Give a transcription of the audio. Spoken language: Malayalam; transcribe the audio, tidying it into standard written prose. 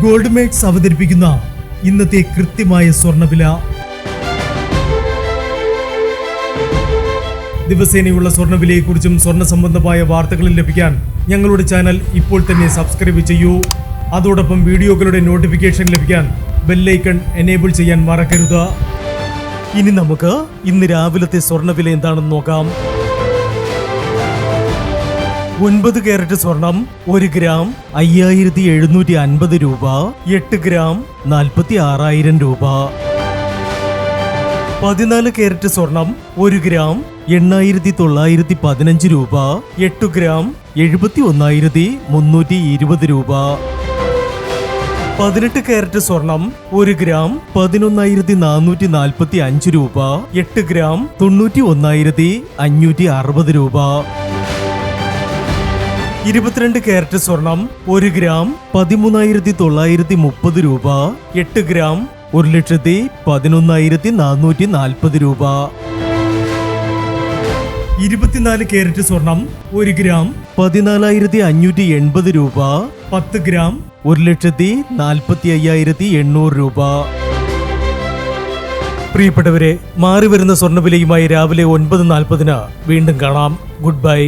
ഗോൾഡ് മേക്സ് അവതരിപ്പിക്കുന്ന ഇന്നത്തെ കൃത്യമായ സ്വർണ്ണവില. ദിവസേനയുള്ള സ്വർണ്ണവിലയെക്കുറിച്ചും സ്വർണ്ണ സംബന്ധമായ വാർത്തകളും ലഭിക്കാൻ ഞങ്ങളുടെ ചാനൽ ഇപ്പോൾ തന്നെ സബ്സ്ക്രൈബ് ചെയ്യൂ. അതോടൊപ്പം വീഡിയോകളുടെ നോട്ടിഫിക്കേഷൻ ലഭിക്കാൻ ബെല്ലൈക്കൺ എനേബിൾ ചെയ്യാൻ മറക്കരുത്. ഇനി നമുക്ക് ഇന്ന് രാവിലത്തെ സ്വർണ്ണവില എന്താണെന്ന് നോക്കാം. 9 കാരറ്റ് സ്വർണം 1 ഗ്രാം 5750 രൂപ. 8 ഗ്രാം 46,000 രൂപ. 14 കാരറ്റ് സ്വർണം 1 ഗ്രാം 8915 രൂപ. 8 ഗ്രാം 71,320 രൂപ. 18 കാരറ്റ് സ്വർണം 1 ഗ്രാം 11,445 രൂപ. 8 ഗ്രാം 91,560 രൂപ. 22 കാരറ്റ് സ്വർണം 1 ഗ്രാം 13,930 രൂപ. 8 ഗ്രാം 1,11,440 രൂപ. 24 കാരറ്റ് സ്വർണം 1 ഗ്രാം 14,580 രൂപ. 10 ഗ്രാം 1,45,800 രൂപ. പ്രിയപ്പെട്ടവരെ, മാറി വരുന്ന സ്വർണ്ണവിലയുമായി രാവിലെ 9:40 വീണ്ടും കാണാം. Good bye.